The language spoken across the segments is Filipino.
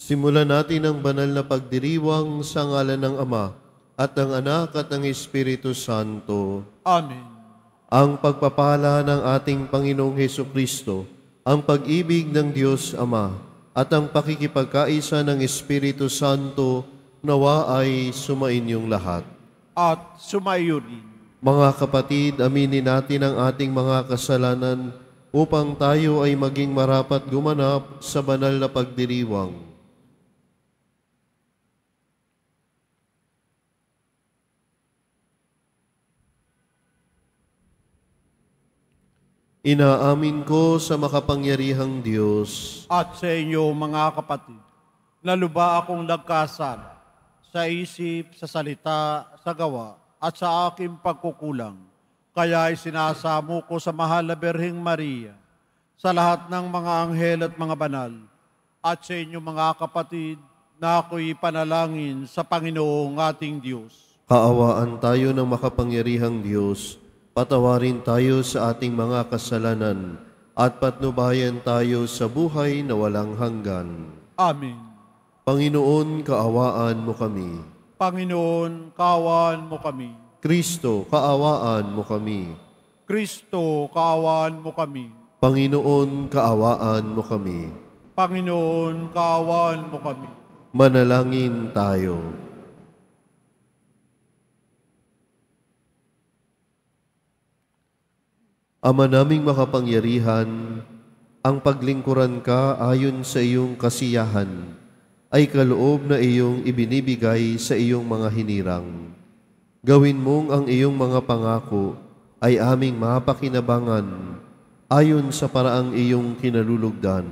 Simulan natin ang banal na pagdiriwang sa ngalan ng Ama at ng Anak at ng Espiritu Santo. Amen. Ang pagpapala ng ating Panginoong Hesukristo, ang pag-ibig ng Diyos Ama, at ang pakikipagkaisa ng Espiritu Santo nawa ay sumainyong lahat. At sumayo rin. Mga kapatid, aminin natin ang ating mga kasalanan upang tayo ay maging marapat gumanap sa banal na pagdiriwang. Inaamin ko sa makapangyarihang Diyos At sa inyo mga kapatid, na lubha akong nagkasala sa isip, sa salita, sa gawa, at sa aking pagkukulang. Kaya isinasamo ko sa mahal na Birheng Maria, sa lahat ng mga anghel at mga banal, at sa inyo mga kapatid, na ako'y panalangin sa Panginoong ating Diyos. Kaawaan tayo ng makapangyarihang Diyos, patawarin tayo sa ating mga kasalanan, at patnubayan tayo sa buhay na walang hanggan. Amen. Panginoon, kaawaan mo kami. Panginoon, kaawaan mo kami. Kristo, kaawaan mo kami. Kristo, kaawaan mo kami. Panginoon, kaawaan mo kami. Panginoon, kaawaan mo kami. Manalangin tayo. Ama naming makapangyarihan, ang paglingkuran ka ayon sa iyong kasiyahan ay kaloob na iyong ibinibigay sa iyong mga hinirang. Gawin mong ang iyong mga pangako ay aming mapakinabangan ayon sa paraang iyong kinalulugdan.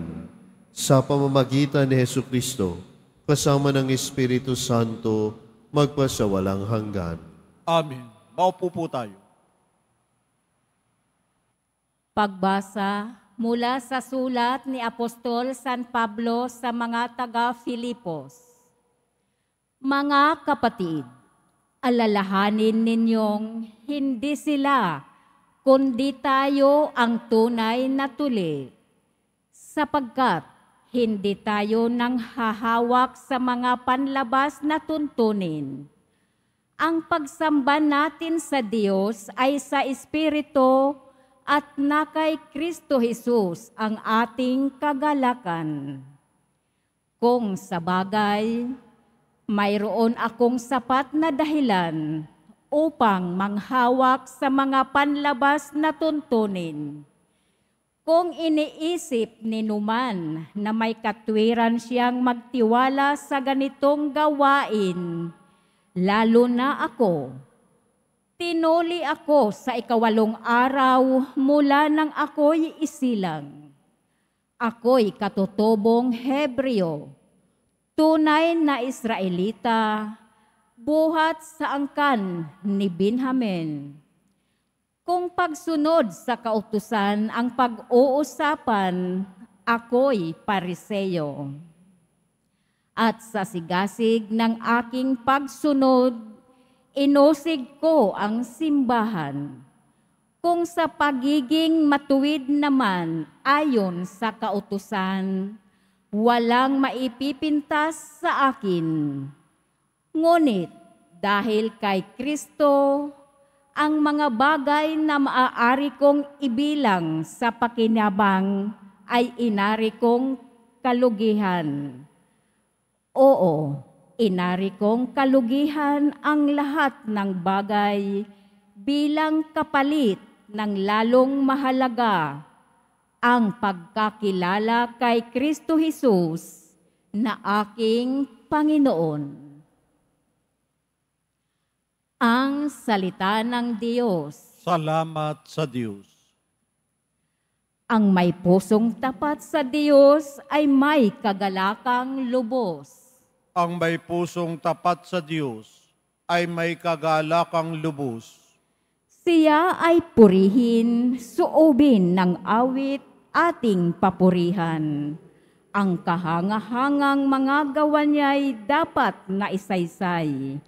Sa pamamagitan ni Hesukristo, kasama ng Espiritu Santo, magpasawalang hanggan. Amen. Maupo po tayo. Pagbasa mula sa sulat ni Apostol San Pablo sa mga taga-Filipos. Mga kapatid, alalahanin ninyong hindi sila, kundi tayo ang tunay na tuli, sapagkat hindi tayo nang hahawak sa mga panlabas na tuntunin. Ang pagsamba natin sa Diyos ay sa Espiritu at na kay Kristo Jesus ang ating kagalakan. Kung sa bagay, mayroon akong sapat na dahilan upang manghawak sa mga panlabas na tuntunin. Kung iniisip ni Numan na may katwiran siyang magtiwala sa ganitong gawain, lalo na ako, tinuli ako sa 8 araw mula nang ako'y isilang. Ako'y katutubong Hebreo, tunay na Israelita, buhat sa angkan ni Benjamin. Kung pagsunod sa kautusan ang pag-uusapan, ako'y Pariseo. At sa sigasig ng aking pagsunod, inusig ko ang simbahan. Kung sa pagiging matuwid naman ayon sa kautusan, walang maipipintas sa akin. Ngunit dahil kay Kristo, ang mga bagay na maaari kong ibilang sa pakinabang ay inari kong kalugihan. Oo, inari kong kalugihan ang lahat ng bagay bilang kapalit ng lalong mahalaga ang pagkakilala kay Kristo Jesus na aking Panginoon. Ang salita ng Diyos. Salamat sa Diyos. Ang may pusong tapat sa Diyos ay may kagalakang lubos. Ang may pusong tapat sa Diyos ay may kagalakang lubos. Siya ay purihin, suobin ng awit ating papurihan. Ang kahangahangang mga gawa niya'y dapat na isaysay.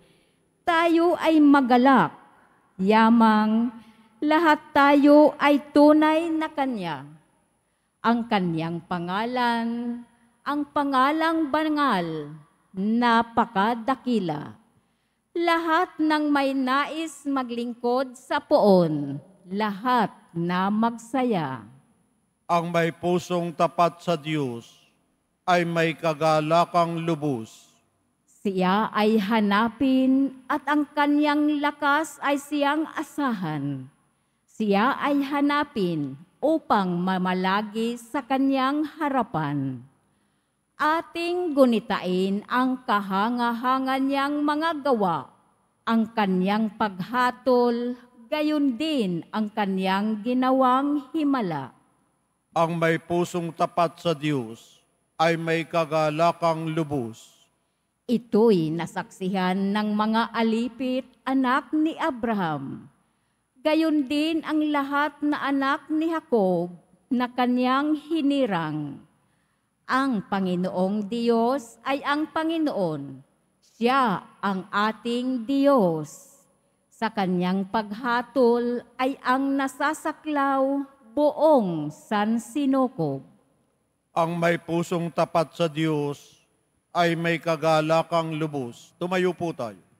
Tayo ay magalak, yamang, lahat tayo ay tunay na Kanya. Ang Kanyang pangalan ang pangalang banal, napakadakila. Lahat ng may nais maglingkod sa poon, lahat na magsaya. Ang may pusong tapat sa Diyos ay may kagalakang lubos. Siya ay hanapin at ang kanyang lakas ay siyang asahan. Siya ay hanapin upang mamalagi sa kanyang harapan. Ating gunitain ang kahanga-hanga niyang mga gawa, ang kanyang paghatol, gayon din ang kanyang ginawang himala. Ang may pusong tapat sa Diyos ay may kagalakang lubos. Ito'y nasaksihan ng mga alipit anak ni Abraham. Gayon din ang lahat na anak ni Jacob na kanyang hinirang. Ang Panginoong Diyos ay ang Panginoon. Siya ang ating Diyos. Sa kanyang paghatol ay ang nasasaklaw buong sansinukob. Ang may pusong tapat sa Diyos ay may kagalakang lubos. Tumayo po tayo.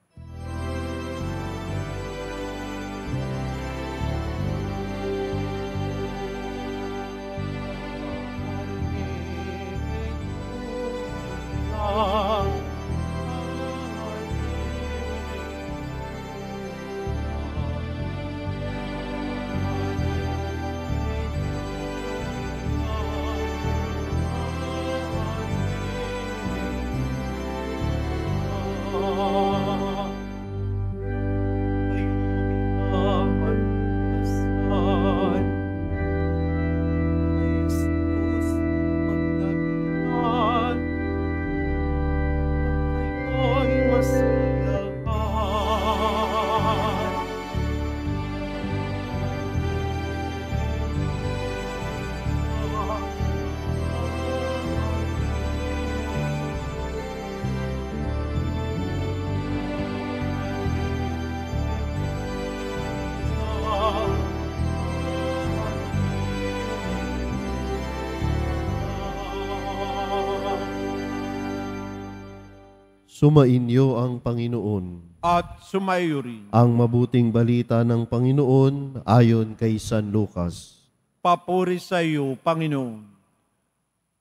Sumainyo ang Panginoon. At sumayo rin. Ang mabuting balita ng Panginoon ayon kay San Lucas. Papuri sa iyo, Panginoon.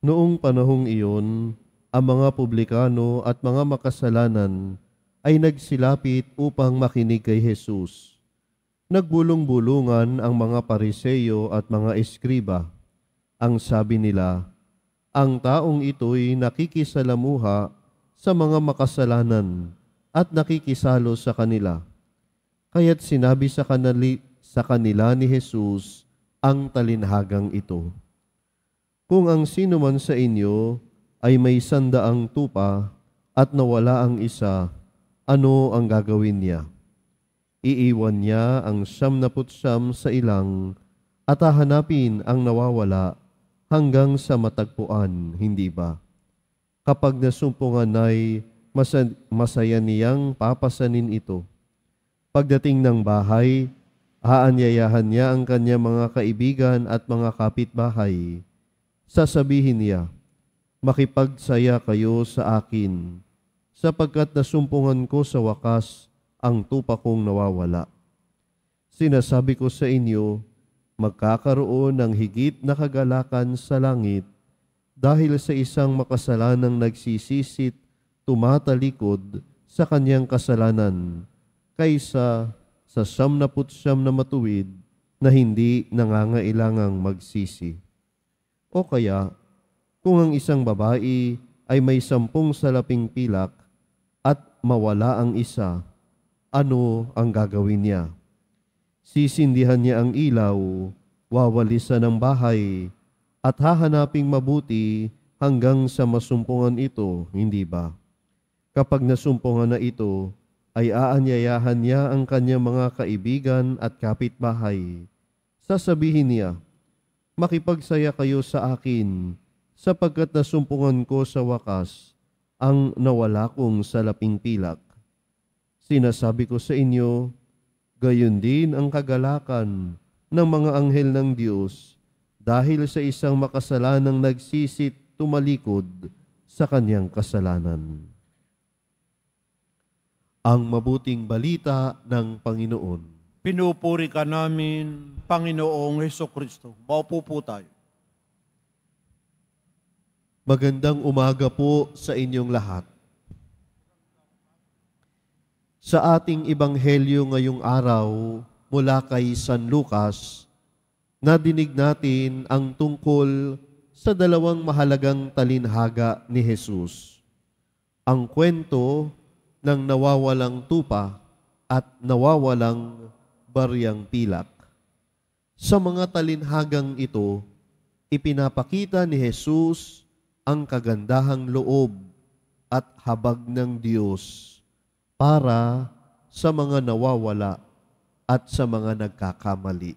Noong panahong iyon, ang mga publikano at mga makasalanan ay nagsilapit upang makinig kay Jesus. Nagbulong-bulungan ang mga Pariseyo at mga Eskriba. Ang sabi nila, ang taong ito'y nakikisalamuha sa mga makasalanan at nakikisalo sa kanila. Kaya't sinabi sa kanila ni Jesus ang talinhagang ito. Kung ang sino man sa inyo ay may 100 tupa at nawala ang isa, ano ang gagawin niya? Iiwan niya ang 99 sa ilang at hahanapin ang nawawala hanggang sa matagpuan, hindi ba? Kapag nasumpungan ay masaya niyang papasanin ito. Pagdating ng bahay, aanyayahan niya ang kanyang mga kaibigan at mga kapitbahay. Sasabihin niya, makipagsaya kayo sa akin, sapagkat nasumpungan ko sa wakas ang tupa kong nawawala. Sinasabi ko sa inyo, magkakaroon ng higit na kagalakan sa langit dahil sa isang makasalanang nagsisisit tumatalikod sa kanyang kasalanan kaysa sa 99 na matuwid na hindi nangangailangang magsisi. O kaya, kung ang isang babae ay may 10 salaping pilak at mawala ang isa, ano ang gagawin niya? Sisindihan niya ang ilaw, wawalisan ang bahay, at hahanaping mabuti hanggang sa masumpungan ito, hindi ba? Kapag nasumpungan na ito, ay aanyayahan niya ang kanyang mga kaibigan at kapitbahay. Sasabihin niya, makipagsaya kayo sa akin, sapagkat nasumpungan ko sa wakas ang nawala kong salaping pilak. Sinasabi ko sa inyo, gayon din ang kagalakan ng mga anghel ng Diyos dahil sa isang makasalanang nagsisit tumalikod sa kanyang kasalanan. Ang mabuting balita ng Panginoon. Pinupuri ka namin, Panginoong Hesukristo. Maupo po tayo. Magandang umaga po sa inyong lahat. Sa ating ebanghelyo ngayong araw mula kay San Lucas, nadinig natin ang tungkol sa dalawang mahalagang talinhaga ni Jesus. Ang kwento ng nawawalang tupa at nawawalang baryang pilak. Sa mga talinhagang ito, ipinapakita ni Jesus ang kagandahang loob at habag ng Diyos para sa mga nawawala at sa mga nagkakamali.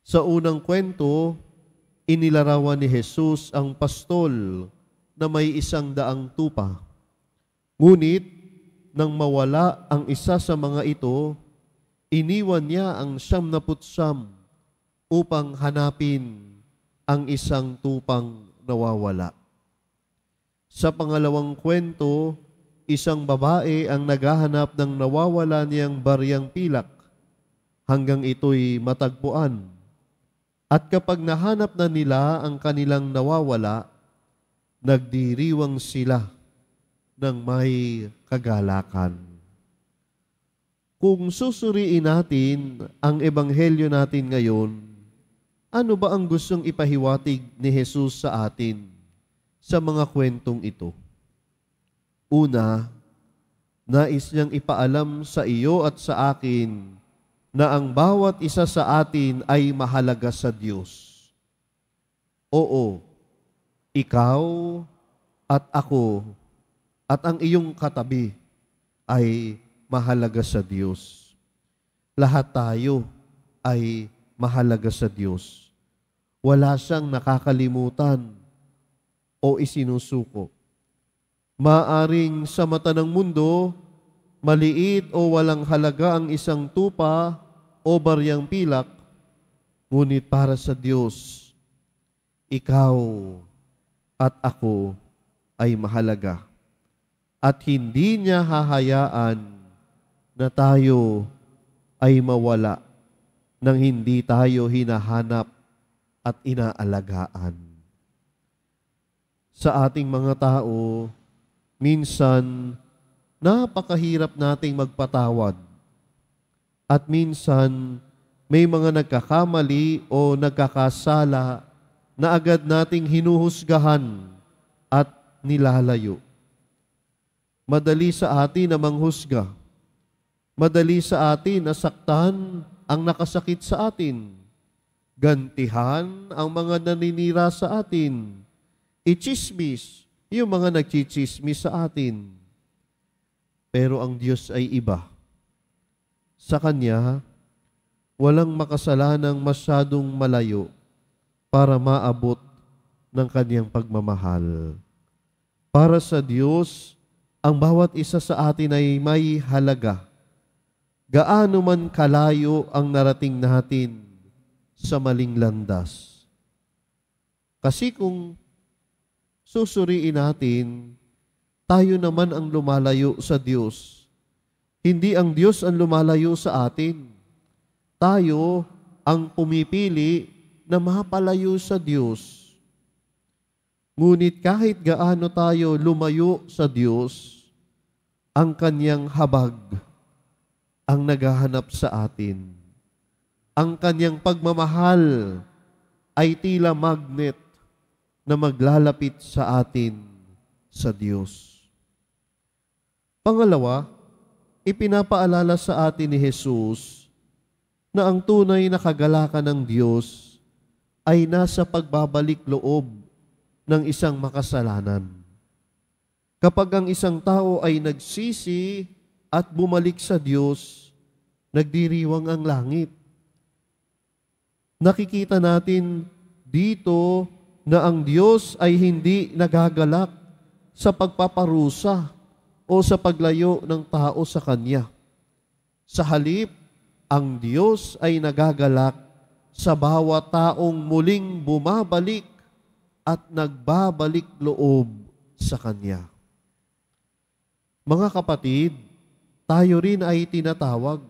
Sa unang kwento, inilarawan ni Jesus ang pastol na may 100 tupa. Ngunit, nang mawala ang isa sa mga ito, iniwan niya ang 99 upang hanapin ang isang tupang nawawala. Sa pangalawang kwento, isang babae ang naghahanap ng nawawala niyang baryang pilak hanggang ito'y matagpuan. At kapag nahanap na nila ang kanilang nawawala, nagdiriwang sila ng may kagalakan. Kung susuriin natin ang ebanghelyo natin ngayon, ano ba ang gustong ipahiwatig ni Jesus sa atin sa mga kwentong ito? Una, nais niyang ipaalam sa iyo at sa akin na ang bawat isa sa atin ay mahalaga sa Diyos. Oo, ikaw at ako at ang iyong katabi ay mahalaga sa Diyos. Lahat tayo ay mahalaga sa Diyos. Wala siyang nakakalimutan o isinusuko. Maaring sa mata ng mundo, maliit o walang halaga ang isang tupa o baryang pilak, ngunit para sa Diyos, ikaw at ako ay mahalaga. At hindi niya hahayaan na tayo ay mawala nang hindi tayo hinahanap at inaalagaan. Sa ating mga tao, minsan, napakahirap nating magpatawad. At minsan, may mga nagkakamali o nagkakasala na agad nating hinuhusgahan at nilalayo. Madali sa atin na manghusga. Madali sa atin na saktan ang nakasakit sa atin. Gantihan ang mga naninira sa atin. Ichismis yung mga nagchichismis sa atin. Pero ang Diyos ay iba. Sa Kanya, walang makasalanang masyadong malayo para maabot ng Kanyang pagmamahal. Para sa Diyos, ang bawat isa sa atin ay may halaga. Gaano man kalayo ang narating natin sa maling landas. Kasi kung susuriin natin, tayo naman ang lumalayo sa Diyos. Hindi ang Diyos ang lumalayo sa atin. Tayo ang pumipili na mapalayo sa Diyos. Ngunit kahit gaano tayo lumayo sa Diyos, ang Kanyang habag ang naghahanap sa atin. Ang Kanyang pagmamahal ay tila magnet na maglalapit sa atin sa Diyos. Pangalawa, ipinapaalala sa atin ni Jesus na ang tunay na kagalakan ng Diyos ay nasa pagbabalik loob ng isang makasalanan. Kapag ang isang tao ay nagsisi at bumalik sa Diyos, nagdiriwang ang langit. Nakikita natin dito na ang Diyos ay hindi nagagalak sa pagpaparusa o sa paglayo ng tao sa Kanya. Sa halip, ang Diyos ay nagagalak sa bawat taong muling bumabalik at nagbabalik loob sa Kanya. Mga kapatid, tayo rin ay tinatawag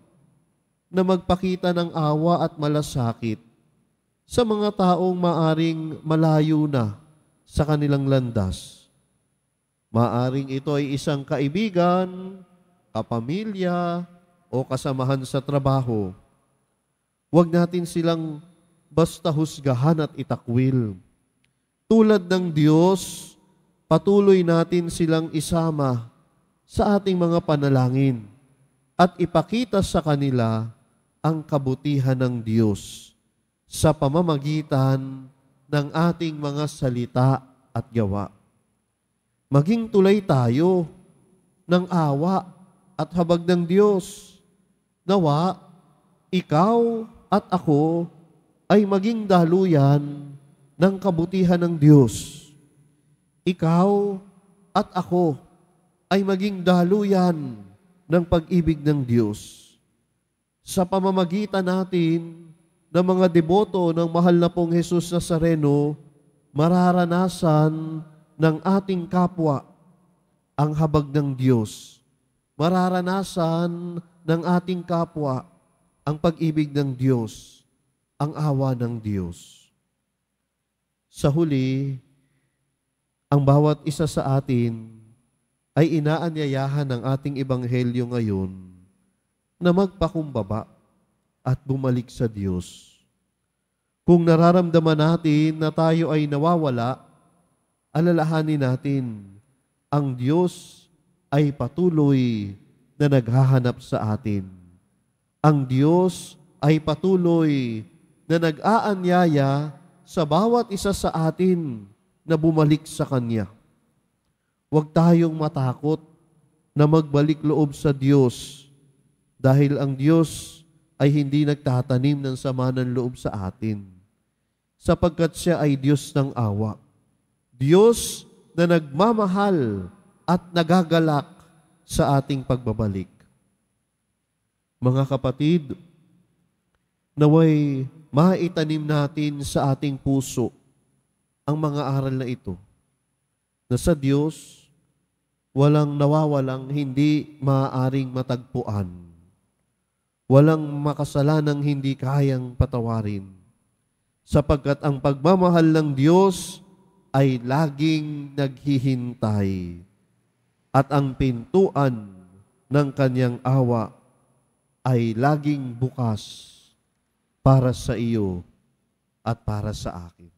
na magpakita ng awa at malasakit sa mga taong maaring malayo na sa kanilang landas. Maaring ito ay isang kaibigan, kapamilya, o kasamahan sa trabaho. Huwag natin silang basta husgahan at itakwil. Tulad ng Diyos, patuloy natin silang isama sa ating mga panalangin at ipakita sa kanila ang kabutihan ng Diyos sa pamamagitan ng ating mga salita at gawa. Maging tulay tayo ng awa at habag ng Diyos. Nawa, ikaw at ako ay maging daluyan ng kabutihan ng Diyos. Ikaw at ako ay maging daluyan ng pag-ibig ng Diyos. Sa pamamagitan natin ng mga deboto ng mahal na pong Jesus Nazareno, mararanasan ng ating kapwa ang habag ng Diyos. Mararanasan ng ating kapwa ang pag-ibig ng Diyos, ang awa ng Diyos. Sa huli, ang bawat isa sa atin ay inaanyayahan ng ating ebanghelyo ngayon na magpakumbaba at bumalik sa Diyos. Kung nararamdaman natin na tayo ay nawawala, alalahanin natin, ang Diyos ay patuloy na naghahanap sa atin. Ang Diyos ay patuloy na nag-aanyaya sa bawat isa sa atin na bumalik sa Kanya. Huwag tayong matakot na magbalik loob sa Diyos dahil ang Diyos ay hindi nagtatanim ng sama ng loob sa atin sapagkat Siya ay Diyos ng awa. Diyos na nagmamahal at nagagalak sa ating pagbabalik. Mga kapatid, naway maitanim natin sa ating puso ang mga aral na ito, na sa Diyos, walang nawawalang hindi maaaring matagpuan. Walang makasalanang hindi kayang patawarin. Sapagkat ang pagmamahal ng Diyos ay laging naghihintay at ang pintuan ng Kanyang awa ay laging bukas para sa iyo at para sa akin.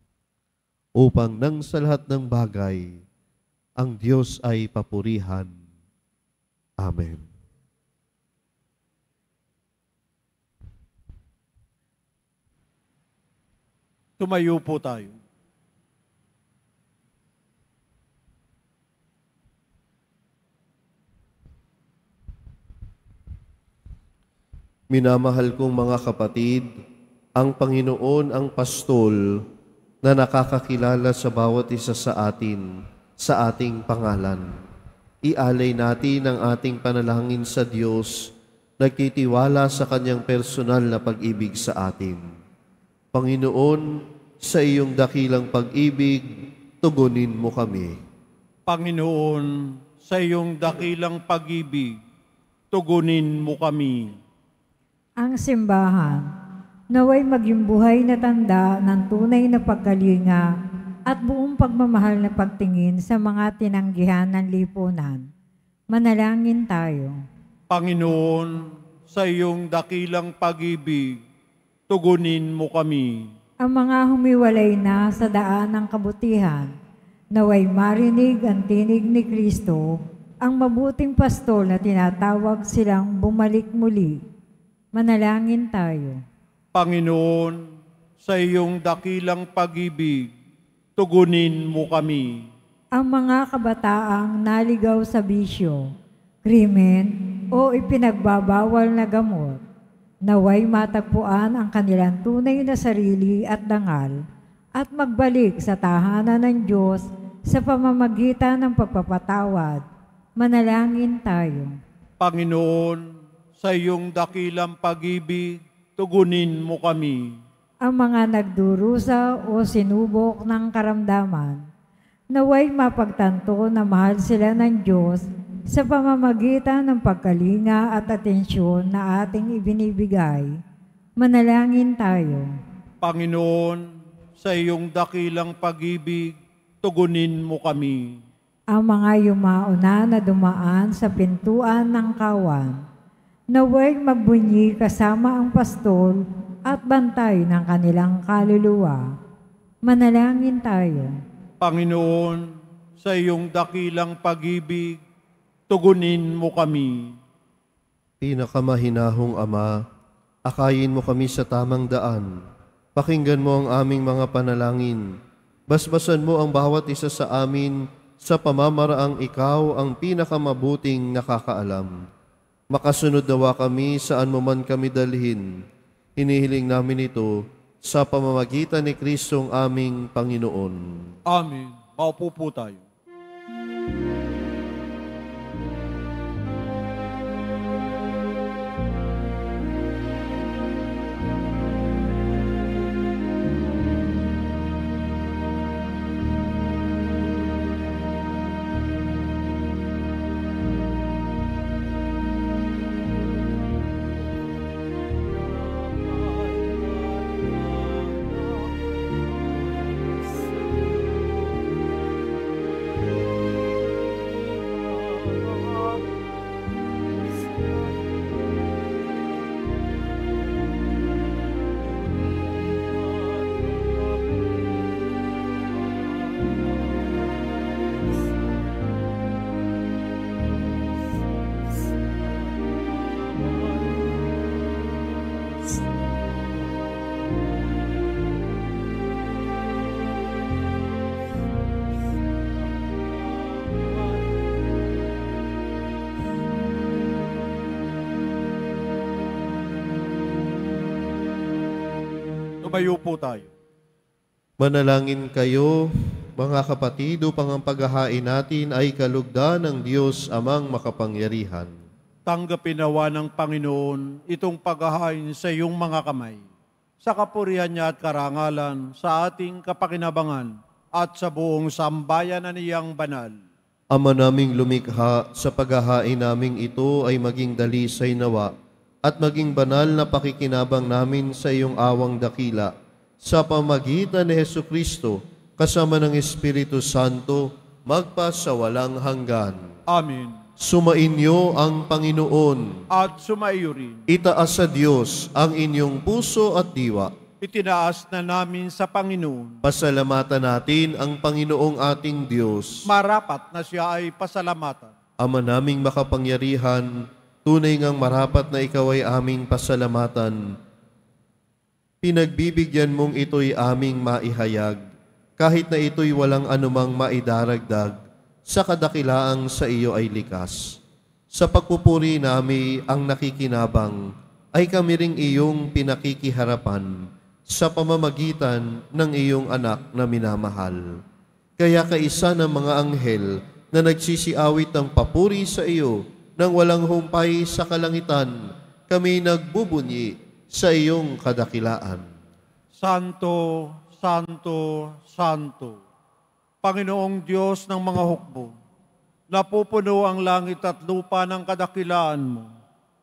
Upang nang sa lahat ng bagay, ang Diyos ay papurihan. Amen. Tumayo po tayo. Minamahal kong mga kapatid, ang Panginoon ang pastol na nakakakilala sa bawat isa sa atin, sa ating pangalan. Ialay natin ang ating panalangin sa Diyos, nagtitiwala sa Kanyang personal na pag-ibig sa atin. Panginoon, sa iyong dakilang pag-ibig, tugunin mo kami. Panginoon, sa iyong dakilang pag-ibig, tugunin mo kami. Ang simbahan, naway maging buhay na tanda ng tunay na pagkalinga at buong pagmamahal na pagtingin sa mga tinanggihan ng lipunan. Manalangin tayo. Panginoon, sa iyong dakilang pag-ibig, tugunin mo kami. Ang mga humiwalay na sa daan ng kabutihan, naway marinig ang tinig ni Kristo, ang mabuting pastol na tinatawag silang bumalik muli. Manalangin tayo. Panginoon, sa iyong dakilang pag-ibig, tugunin mo kami. Ang mga kabataang naligaw sa bisyo, krimen o ipinagbabawal na gamot, naway matagpuan ang kanilang tunay na sarili at dangal at magbalik sa tahanan ng Diyos sa pamamagitan ng pagpapatawad. Manalangin tayo. Panginoon, sa iyong dakilang pag-ibig, tugunin mo kami. ang mga nagdurusa o sinubok ng karamdaman. Naway mapagtanto na mahal sila ng Diyos sa pamamagitan ng pagkalinga at atensyon na ating ibinibigay. Manalangin tayo. Panginoon, sa iyong dakilang pag-ibig, tugunin mo kami. Ang mga yumauna na dumaan sa pintuan ng kawan, naway magbunyi kasama ang pastol at bantay ng kanilang kaluluwa. Manalangin tayo. Panginoon, sa iyong dakilang pag-ibig, tugunin mo kami. Pinakamahinahong Ama, akayin mo kami sa tamang daan. Pakinggan mo ang aming mga panalangin. Basbasan mo ang bawat isa sa amin sa pamamaraang ikaw ang pinakamabuting nakakaalam. Makasunod nawa kami saan mo man kami dalhin. Hinihiling namin ito sa pamamagitan ni Kristong aming Panginoon. Amen. Maupo po tayo. Tumayo po tayo. Manalangin kayo, mga kapatid, upang ang paghahain natin ay kalugdan ng Diyos amang makapangyarihan. Tanggapin nawa ng Panginoon itong paghahain sa iyong mga kamay, sa kapurihan niya at karangalan, sa ating kapakinabangan at sa buong sambayan na niyang banal. Ama naming lumikha, sa paghahain naming ito ay maging dalisay nawa at maging banal na pakikinabang namin sa iyong awang dakila, sa pamagitan ni Hesukristo, kasama ng Espiritu Santo, magpa sa walang hanggan. Amen. Sumainyo ang Panginoon. At sumaiyo rin. Itaas sa Diyos ang inyong puso at diwa. Itinaas na namin sa Panginoon. Pasalamatan natin ang Panginoong ating Diyos. Marapat na siya ay pasalamatan. Ama naming makapangyarihan, tunay ngang marapat na ikaw ay aming pasalamatan. Pinagbibigyan mong ito'y aming maihayag, kahit na ito'y walang anumang maidaragdag, sa kadakilaang sa iyo ay likas. Sa pagpupuri nami ang nakikinabang, ay kami ring iyong pinakikiharapan sa pamamagitan ng iyong anak na minamahal. Kaya kaisa ng mga anghel na nagsisiawit ng papuri sa iyo, nang walang humpay sa kalangitan, kami nagbubunyi sa iyong kadakilaan. Santo, Santo, Santo, Panginoong Diyos ng mga hukbo, napupuno ang langit at lupa ng kadakilaan mo,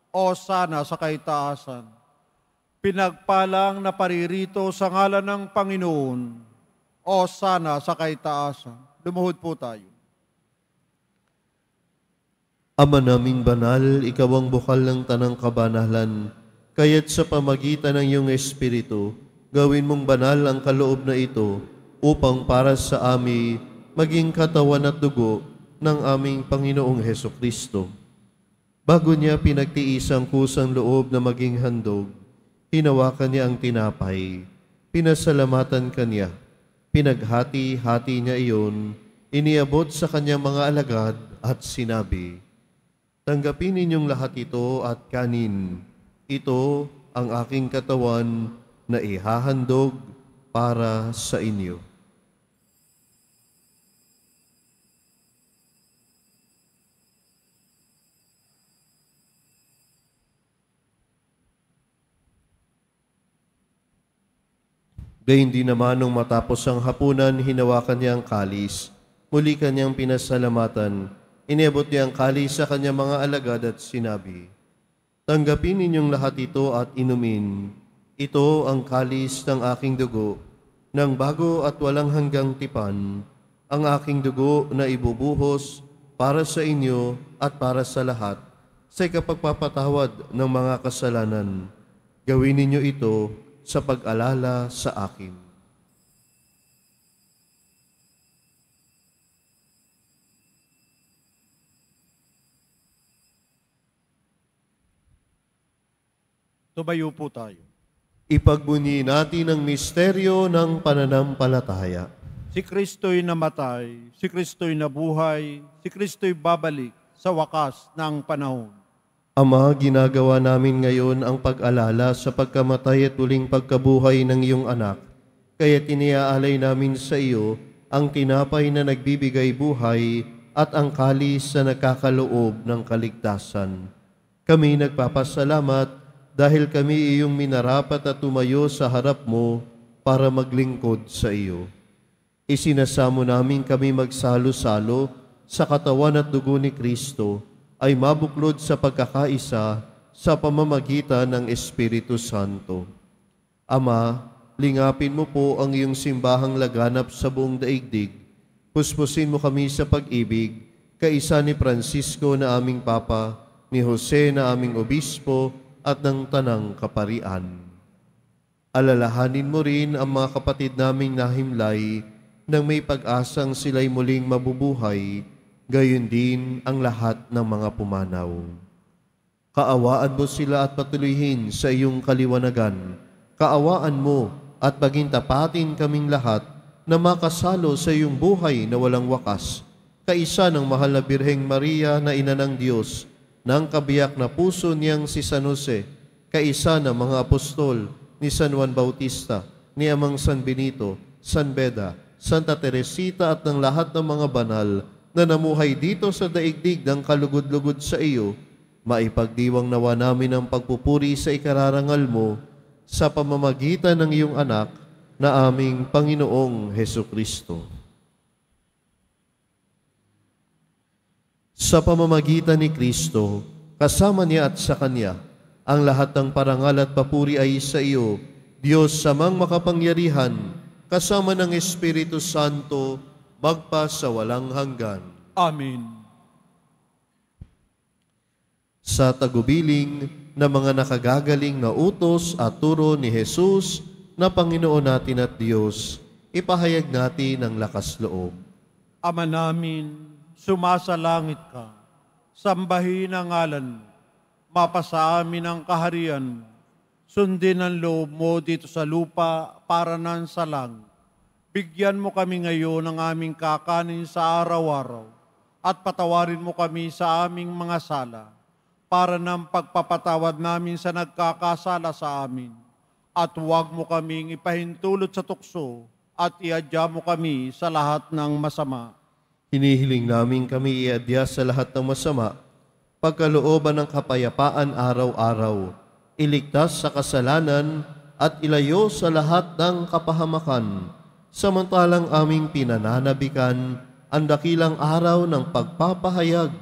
o sana sa kaitaasan. Pinagpalang na paririto sa ngalan ng Panginoon, o sana sa kaitaasan. Lumuhod po tayo. Ama naming banal, ikaw ang bukal ng tanang kabanalan, kaya't sa pamagitan ng iyong Espiritu, gawin mong banal ang kaloob na ito, upang para sa amin maging katawan at dugo ng aming Panginoong Hesukristo. Bago niya pinagtiis ang kusang loob na maging handog, hinawakan niya ang tinapay, pinasalamatan kanya, pinaghati-hati niya iyon, iniabot sa kanyang mga alagad at sinabi, "Tanggapin ninyong lahat ito at kanin. Ito ang aking katawan na ihahandog para sa inyo." Gayun din naman nung matapos ang hapunan, hinawakan niya ang kalis. Muli kanyang pinasalamatan. Inebot niya ang kalis sa kanyang mga alagad at sinabi, "Tanggapin ninyong lahat ito at inumin. Ito ang kalis ng aking dugo, ng bago at walang hanggang tipan, ang aking dugo na ibubuhos para sa inyo at para sa lahat, sa ikapagpapatawad ng mga kasalanan. Gawin ninyo ito sa pag-alala sa akin." Tumayo po tayo. Ipagbunyi natin ang misteryo ng pananampalataya. Si Kristo'y namatay, si Kristo'y nabuhay, si Kristo'y babalik sa wakas ng panahon. Ama, ginagawa namin ngayon ang pag-alala sa pagkamatay at uling pagkabuhay ng iyong anak. Kaya tiniaalay namin sa iyo ang tinapay na nagbibigay buhay at ang kalis na nagkakaloob ng kaligtasan. Kami nagpapasalamat dahil kami iyong minarapat at tumayo sa harap mo para maglingkod sa iyo. Isinasamo namin kami magsalo-salo sa katawan at dugo ni Kristo ay mabuklod sa pagkakaisa sa pamamagitan ng Espiritu Santo. Ama, lingapin mo po ang iyong simbahang laganap sa buong daigdig. Puspusin mo kami sa pag-ibig, kaisa ni Francisco na aming Papa, ni Jose na aming Obispo, at ng Tanang Kaparian. Alalahanin mo rin ang mga kapatid naming nahimlay nang may pag-asang sila'y muling mabubuhay, gayon din ang lahat ng mga pumanaw. Kaawaan mo sila at patuloyhin sa iyong kaliwanagan. Kaawaan mo at pagintapatin kaming lahat na makasalo sa iyong buhay na walang wakas, kaisa ng mahal na Birheng Maria na Ina ng Diyos, ng kabiyak na puso niyang si San Jose, kaisa ng mga apostol ni San Juan Bautista, ni Amang San Benito, San Beda, Santa Teresita at ng lahat ng mga banal na namuhay dito sa daigdig ng kalugod-lugod sa iyo, maipagdiwang nawa namin ang pagpupuri sa ikararangal mo sa pamamagitan ng iyong anak na aming Panginoong Hesukristo. Sa pamamagitan ni Kristo, kasama niya at sa Kanya, ang lahat ng parangal at papuri ay sa iyo, Diyos samang makapangyarihan, kasama ng Espiritu Santo, magpa sa walang hanggan. Amen. Sa tagubiling na mga nakagagaling na utos at turo ni Jesus na Panginoon natin at Diyos, ipahayag natin ang lakas loob. Ama namin, sumasalangit ka, sambahin ang ngalan mo, mapasa amin ang kaharian mo, sundin ang loob mo dito sa lupa para nan sa langit. Bigyan mo kami ngayon ng aming kakanin sa araw-araw at patawarin mo kami sa aming mga sala para ng pagpapatawad namin sa nagkakasala sa amin. At huwag mo kaming ipahintulot sa tukso at iadya mo kami sa lahat ng masama. Hinihiling namin kami iadya sa lahat ng masama, pagkalooban ng kapayapaan araw-araw, iligtas sa kasalanan at ilayo sa lahat ng kapahamakan, samantalang aming pinananabikan ang dakilang araw ng pagpapahayag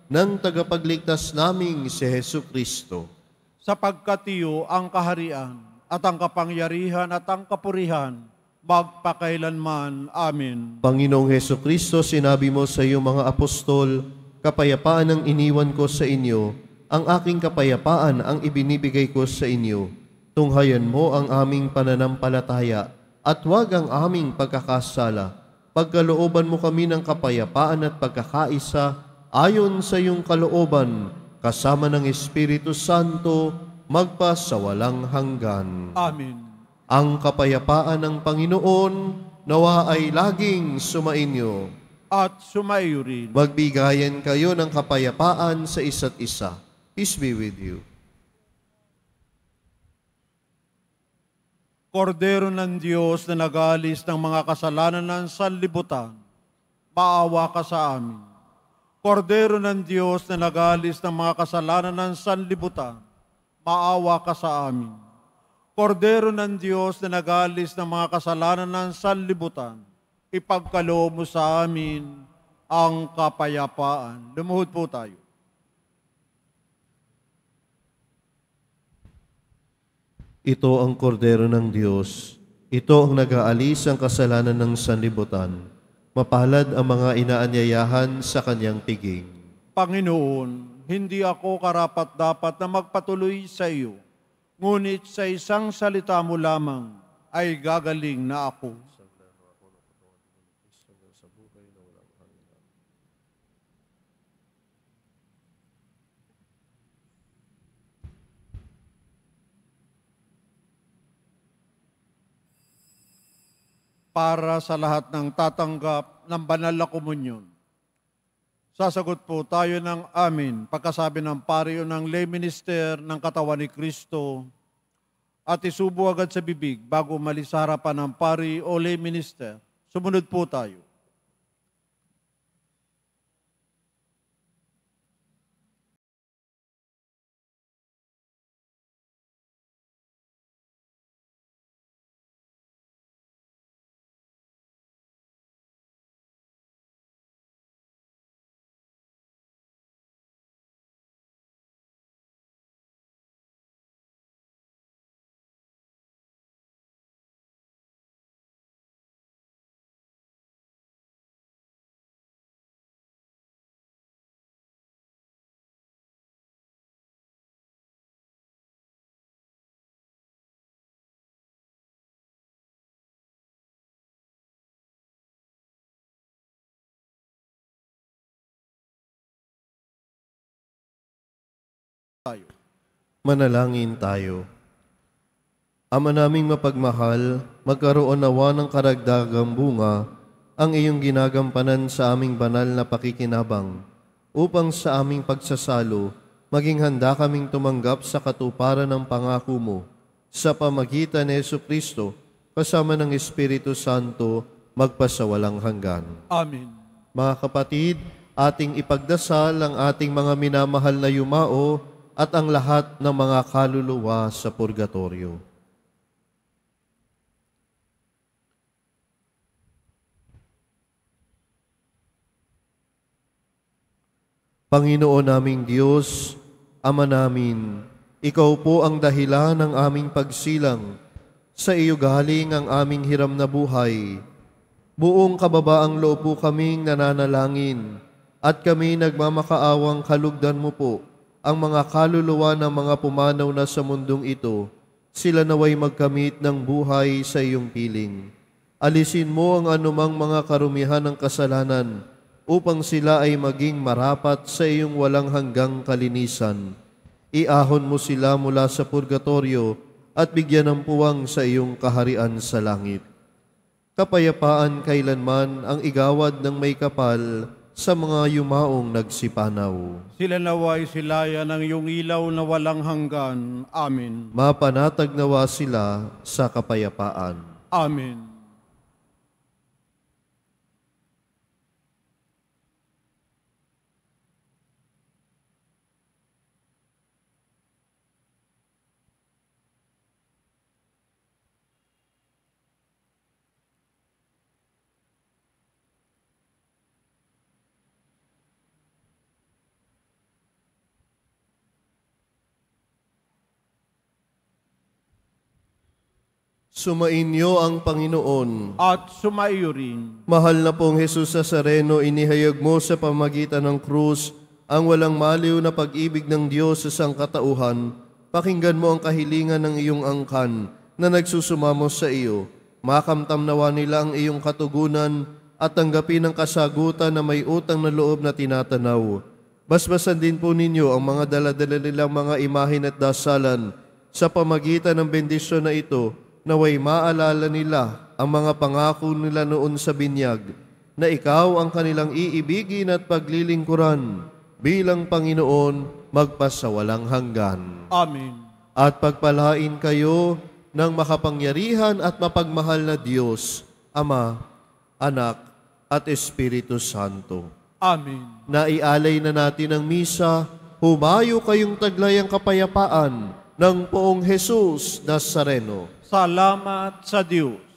ng tagapagligtas naming si Hesukristo. Sapagkat iyo ang kaharian at ang kapangyarihan at ang kapurihan, magpakailanman. Amen. Panginoong Hesukristo, sinabi mo sa iyong mga apostol, kapayapaan ang iniwan ko sa inyo, ang aking kapayapaan ang ibinibigay ko sa inyo. Tunghayan mo ang aming pananampalataya at huwag ang aming pagkakasala. Pagkalooban mo kami ng kapayapaan at pagkakaisa ayon sa iyong kalooban, kasama ng Espiritu Santo, magpa sa walang hanggan. Amen. Ang kapayapaan ng Panginoon nawa ay laging sumainyo. At sumaiyo rin. Magbigayan kayo ng kapayapaan sa isa't isa. Peace be with you. Kordero ng Diyos na nag-aalis ng mga kasalanan ng sanlibutan, maawa ka sa amin. Kordero ng Diyos na nag-aalis ng mga kasalanan ng sanlibutan, maawa ka sa amin. Kordero ng Diyos na nag-alis ng mga kasalanan ng sanlibutan, ipagkaloob mo sa amin ang kapayapaan. Lumuhod po tayo. Ito ang kordero ng Diyos. Ito ang nag-aalis ang kasalanan ng sanlibutan. Mapalad ang mga inaanyayahan sa kanyang piging. Panginoon, hindi ako karapat-dapat na magpatuloy sa iyo, ngunit sa isang salita mo lamang ay gagaling na ako. Para sa lahat ng tatanggap ng banal na komunyon, sasagot po tayo ng amin pagkasabi ng pari o ng lay minister ng katawan ni Kristo at isubo agad sa bibig bago umalis sa harapan ng pari o lay minister. Sumunod po tayo. Manalangin tayo. Ama naming mapagmahal, magkaroon nawa ng karagdagang bunga ang iyong ginagampanan sa aming banal na pakikinabang upang sa aming pagsasalo, maging handa kaming tumanggap sa katuparan ng pangako mo sa pamagitan ni Jesucristo kasama ng Espiritu Santo magpasawalang hanggan. Amen. Mga kapatid, ating ipagdasal ang ating mga minamahal na yumao at ang lahat ng mga kaluluwa sa purgatorio. Panginoon naming Diyos, Ama namin, Ikaw po ang dahilan ng aming pagsilang. Sa iyo galing ang aming hiram na buhay. Buong kababaang loob po kaming nananalangin at kami nagmamakaawang kalugdan mo po ang mga kaluluwa ng mga pumanaw na sa mundong ito, sila naway magkamit ng buhay sa iyong piling. Alisin mo ang anumang mga karumihan ng kasalanan upang sila ay maging marapat sa iyong walang hanggang kalinisan. Iahon mo sila mula sa purgatorio at bigyan ng puwang sa iyong kaharian sa langit. Kapayapaan kailanman ang igawad ng may kapal sa mga yumaong nagsipanaw. Sila naway silaya ng iyong ilaw na walang hanggan. Amen. Mapanatag nawa sila sa kapayapaan. Amen. Sumainyo ang Panginoon. At sumaiyo rin. Mahal na pong Jesus Nazareno, inihayag mo sa pamagitan ng krus ang walang maliw na pag-ibig ng Diyos sa sangkatauhan. Pakinggan mo ang kahilingan ng iyong angkan na nagsusumamo sa iyo. Makamtam nawa nila ang iyong katugunan at tanggapin ang kasagutan na may utang na loob na tinatanaw. Basbasan din po ninyo ang mga daladala nilang mga imahin at dasalan sa pamagitan ng bendisyon na ito, naway maalala nila ang mga pangako nila noon sa binyag, na ikaw ang kanilang iibigin at paglilingkuran bilang Panginoon magpasawalang hanggan. Amen. At pagpalain kayo ng makapangyarihan at mapagmahal na Diyos, Ama, Anak, at Espiritu Santo. Amen. Naialay na natin ang misa, humayo kayong taglayang kapayapaan ng Poong Jesus Nazareno. Salamat sa Diyos.